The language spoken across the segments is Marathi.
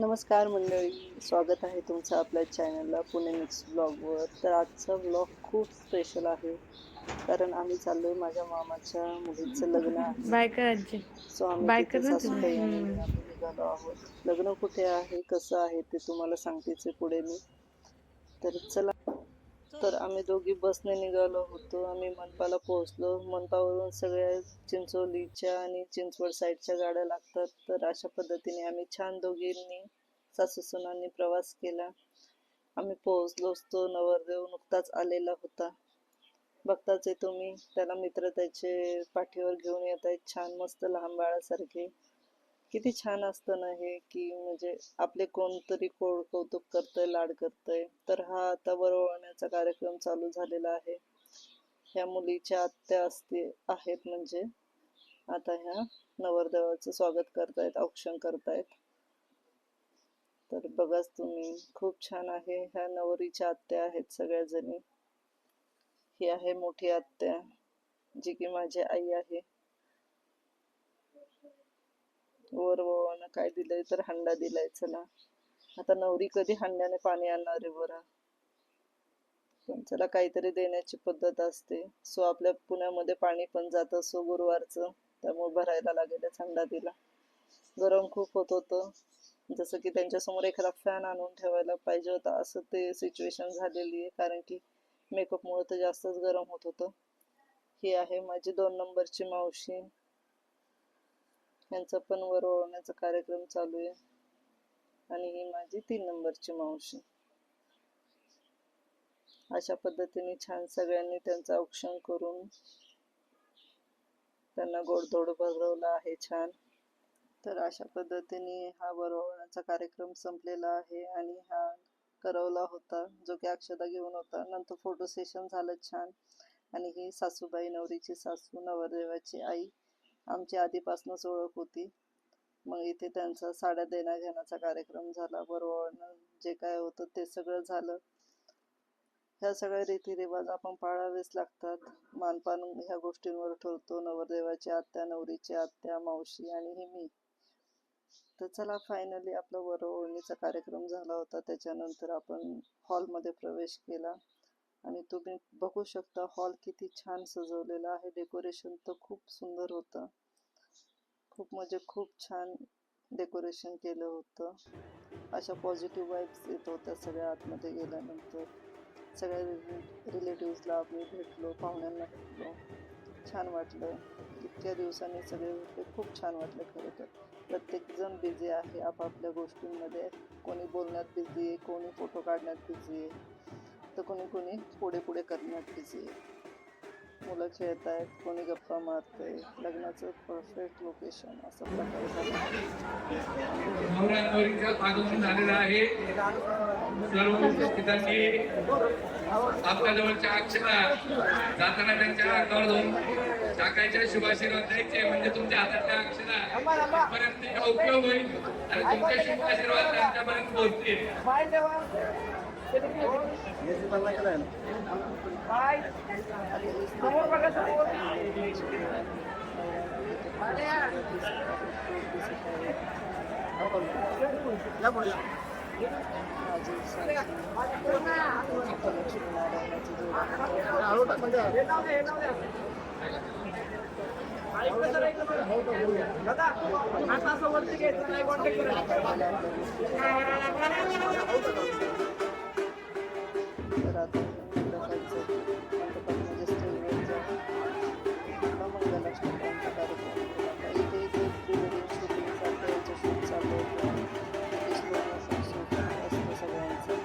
नमस्कार मंडळी, स्वागत आहे तुमचं आपल्या चॅनलला पुणे मिक्स ब्लॉगवर. तर आजचा ब्लॉग खूप स्पेशल आहे, कारण आम्ही चाललोय माझ्या मामाच्या मुलीचं लग्न आहे. बाय कर आजी. सो आम्ही बाय कर तिथे ना तू. सासूबाई आणि मी आम्ही निघालो आहोत. लग्न कुठे आहे, कसं आहे ते तुम्हाला सांगतेच आहे पुढे मी. तर चला. तर आम्ही दोघी बसने निघालो होतो. आम्ही मनपाला पोहोचलो. मनपावरून सगळ्या चिंचोलीच्या आणि चिंचवड साईडच्या गाड्या लागतात. तर अशा पद्धतीने आम्ही छान दोघींनी सासू सुनांनी प्रवास केला. आम्ही पोहोचलो असतो. नवरदेव नुकताच आलेला होता. बघताच आहे तुम्ही, त्याला मित्र त्याचे पाठीवर घेऊन येत आहेत, छान मस्त लहान बाळासारखे. किती छान असतं ना हे, की म्हणजे आपले कोणतरी कौतुक करतंय, लाड करतंय. तर हा आता वरवळण्याचा कार्यक्रम चालू झालेला आहे. ह्या मुलीच्या आत्या आहेत, म्हणजे आता ह्या नवरदेवाचं स्वागत करतायत, औक्षण करतायत. तर बघाच तुम्ही, खूप छान आहे. ह्या नवरीच्या आत्या आहेत सगळ्या जणी. ही आहे मोठी आत्या, जी की माझी आई आहे. वर वळण काय दिलंय, तर हंडा दिलाय. चला आता नवरी कधी हंड्याने पाणी आणणार आहे बरं, पण चला काहीतरी देण्याची पद्धत असते. सो आपल्या पुण्यामध्ये पाणी पण जात असो गुरुवारचं, त्यामुळे भरायला लागेल हंडा दिला. गरम खूप होत होतं, जसं की त्यांच्यासमोर एखादा फॅन आणून ठेवायला पाहिजे होता, असं ते सिच्युएशन झालेली आहे. कारण की मेकअपमुळे तर जास्तच गरम होत होतं. ही आहे माझी 2 नंबरची मावशी. यांचा पण वर ओळण्याचा कार्यक्रम चालू आहे. आणि ही माझी 3 नंबरची मावशी. अशा पद्धतीने छान सगळ्यांनी त्यांचं औक्षण करून त्यांना गोडधोड भरवलं आहे छान. तर अशा पद्धतीने हा वरवळण्याचा कार्यक्रम संपलेला आहे. आणि हा करवला होता, जो की अक्षदा घेऊन होता. नंतर फोटो सेशन झालं छान. आणि ही सासूबाई, नवरीची सासू, नवरदेवाची आई, आमची आधीपासूनच ओळख होती. मग इथे त्यांचा साड्या देण्या घेण्याचा कार्यक्रम झाला. वरवळणं जे काय होतं ते सगळं झालं. ह्या सगळ्या रीतिरिवाज आपण पाळावेच लागतात. मानपान ह्या गोष्टींवर ठरतो. नवरदेवाची आत्या, नवरीची आत्या, मावशी आणि ही मी. तर चला, फायनली आपला वरवळणीचा कार्यक्रम झाला होता. त्याच्यानंतर आपण हॉलमध्ये प्रवेश केला. आणि तुम्ही बघू शकता हॉल किती छान सजवलेला आहे. डेकोरेशन तर खूप सुंदर होतं. खूप म्हणजे खूप छान डेकोरेशन केलं होतं. अशा पॉझिटिव्ह वाईब्स येत होत्या सगळ्या आतमध्ये गेल्यानंतर. सगळ्या रिलेटिव्सला आम्ही भेटलो, पाहुण्यांना भेटलो, छान वाटलं. इतक्या दिवसांनी सगळे भेटले, खूप छान वाटलं. खरं तर प्रत्येकजण बिझी आहे आपापल्या गोष्टींमध्ये. कोणी बोलण्यात बिझी आहे, कोणी फोटो काढण्यात बिझी आहे, तर कोणी कोणी पुढे पुढे करण्यात बिझी आहे. मुलं खेळत आहेत, कोणी गप्पा मारतंय. लग्नाचं परफेक्ट लोकेशन असं प्रकारे झालं. नवरा नवरीचं आगमन झालेलं आहे. सर्व उपस्थितांनी आपल्या जवळच्या अक्षरा जाताना त्यांच्या अंगावर जाऊन टाकायच्या, शुभाशीर्वाद द्यायचे. म्हणजे तुमच्या हातातल्या अक्षरा पर्यंत उपयोग होईल आणि तुमचे शुभ आशीर्वाद त्यांच्यापर्यंत पोहोचतील. तर आता मंडपाचं म्हणजे स्टेजवर जाऊन मंगलाष्टकांचा कार्यक्रम केला. आता इथे इथे प्री वेडिंग शूटिंग सारखं याचं शूट चालू होतं. स्लो मोशन शूट असतं सगळ्यांचं.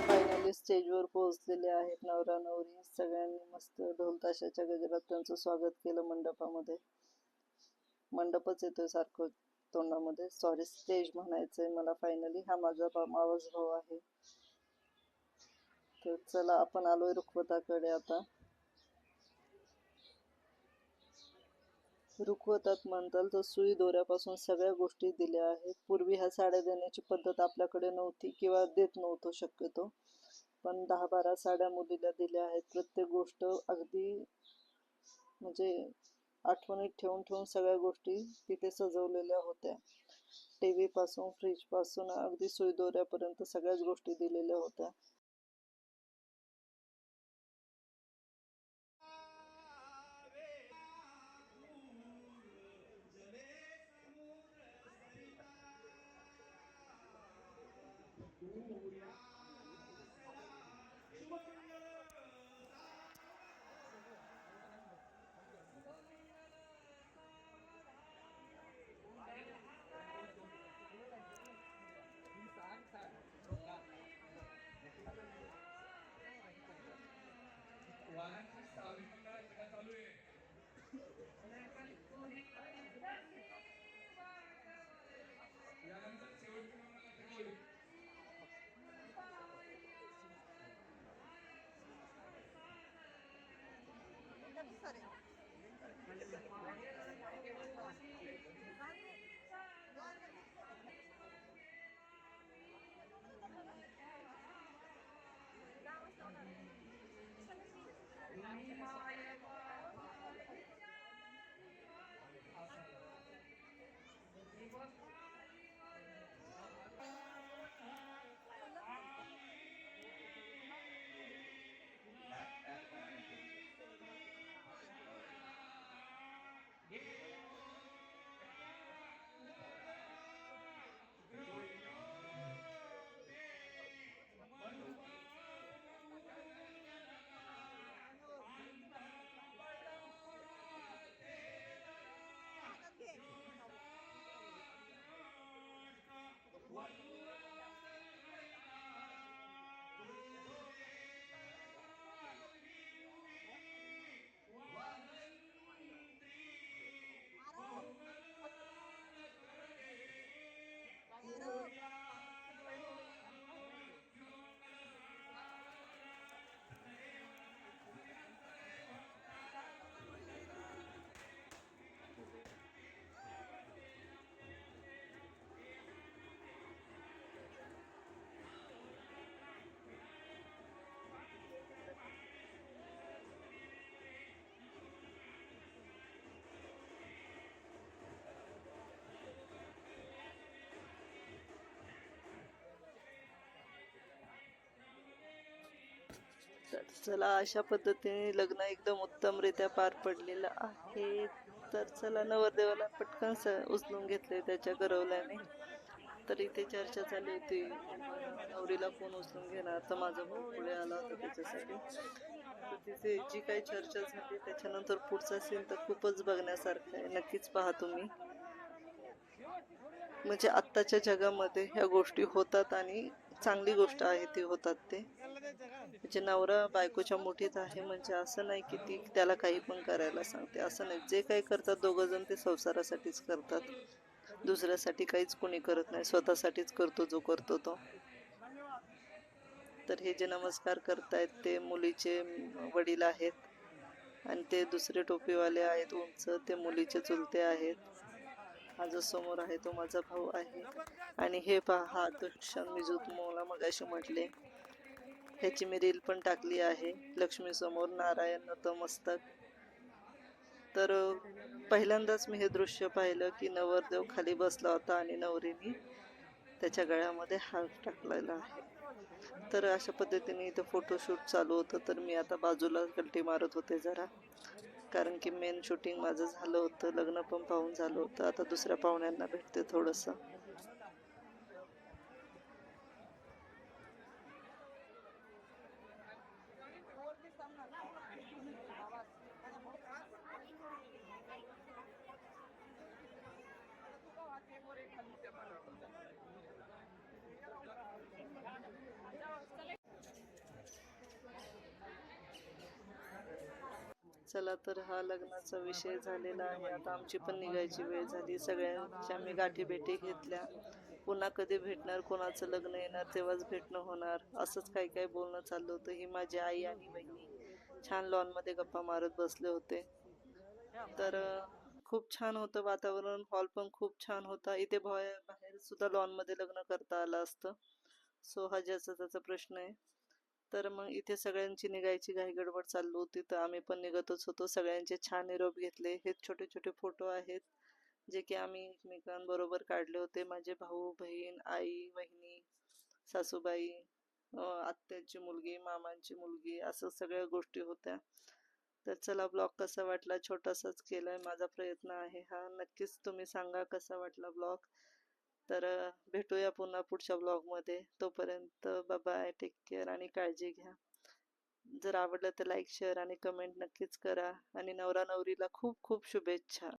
फायनली स्टेजवर पोहोचलेले आहेत नवरा नवरी. सगळ्यांनी मस्त ढोल ताशाच्या गजरात त्यांचं स्वागत केलं मंडपामध्ये. मंडपच येतोय सारखं, तोंडामध्ये. सॉरी स्टेज म्हणायचंय मला फायनली. हा माझा मावस भाऊ आहे. तर चला आपण आलोय रुखवताकडे आता. रुखवतात म्हणताल तर सुई दोऱ्यापासून सगळ्या गोष्टी दिल्या आहेत. पूर्वी ह्या साड्या देण्याची पद्धत आपल्याकडे नव्हती किंवा देत नव्हतो शक्यतो, पण 10-12 साड्या मुलीला दिल्या आहेत. प्रत्येक गोष्ट अगदी म्हणजे आठवणीत ठेवून ठेवून सगळ्या गोष्टी तिथे सजवलेल्या होत्या. टीव्ही पासून, फ्रीज पासून अगदी सुई दोऱ्यापर्यंत सगळ्याच गोष्टी दिलेल्या होत्या. वाहनांची सावली मंडळात चालू आहे. यानंतर शेवटची मंगळारती होईल. तर चला अशा पद्धतीने लग्न एकदम उत्तमरित्या पार पडलेलं आहे. तर चला नवरदेवाला पटकन उचलून घेतले त्याच्या गरवल्याने. तर इथे चर्चा चालू होती, नवरीला कोण उचलून घेणार, तर माझा भाऊ पुढे आला होता त्याच्यासाठी. तर तिथे जी काही चर्चा झाली त्याच्यानंतर पुढचा सीन तर खूपच बघण्यासारखं आहे. नक्कीच पहा तुम्ही. म्हणजे आत्ताच्या जगामध्ये ह्या गोष्टी होतात आणि चांगली गोष्ट आहे ती होतात ते. म्हणजे नवरा बायकोच्या मुठीत आहे म्हणजे असं नाही की ती त्याला काही पण करायला सांगते, असं नाही. जे काही करतात दोघं जण ते संसारासाठीच करतात, दुसऱ्यासाठी काहीच कोणी करत नाही, स्वतःसाठीच करतो जो करतो तो. तर हे जे नमस्कार करतायत ते मुलीचे वडील आहेत आणि ते दुसरे टोपीवाले आहेत उंच, ते मुलीचे चुलते आहेत. हा जो समोर आहे तो माझा भाऊ आहे. आणि हे पहा, हा तो क्षण मी जो तुम्हाला मगाशी म्हटले, ह्याची मी रील पण टाकली आहे. लक्ष्मी समोर नारायण नतमस्तक. तर पहिल्यांदाच मी हे दृश्य पाहिलं की नवरदेव खाली बसला होता आणि नवरीने त्याच्या गळ्यामध्ये हार टाकलेला आहे. तर अशा पद्धतीने इथं फोटोशूट चालू होतं. तर मी आता बाजूला कल्टी मारत होते जरा, कारण की मेन शूटिंग माझं झालं होतं, लग्न पण पाहून झालं होतं. आता दुसऱ्या पाहुण्यांना भेटते थोडंसं. चला तर हा लग्नाचा विषय झालेला आहे. आता आमची पण निघायची वेळ झाली. सगळ्यांच्या मी गाठीभेटी घेतल्या. पुन्हा कधी भेटणार, कोणाचं लग्न येणार तेव्हाच भेटणं होणार, असंच काही काही बोलणं चाललं होतं. ही माझी आई आणि वहिनी छान लॉनमध्ये गप्पा मारत बसले होते. तर खूप छान होतं वातावरण. हॉल पण खूप छान होता. इथे बाहेर सुद्धा लॉनमध्ये लग्न करता आलं असतं. सो हा ज्याचा त्याचा प्रश्न आहे. तर मग इथे सगळ्यांची निघायची घाई गडबड चालू होती, तर आम्ही पण निघतच होतो. सगळ्यांचे छान निरोप घेतले. हे छोटे छोटे फोटो आहेत जे की आम्ही एकमेकांबरोबर काढले होते. माझे भाऊ बहीण, आई वहिनी, सासूबाई, आत्याची मुलगी, मामांची मुलगी, असं सगळ्या गोष्टी होत्या. तर चला, ब्लॉग कसा वाटला, छोटासाच केलाय, माझा प्रयत्न आहे हा. नक्कीच तुम्ही सांगा कसा वाटला ब्लॉग. तर भेटूया पुन्हा पुढच्या ब्लॉगमध्ये. तोपर्यंत बाय, टेक केअर आणि काळजी घ्या. जर आवडलं तर लाईक शेअर आणि कमेंट नक्कीच करा. आणि नवरा नवरीला खूप खूप शुभेच्छा.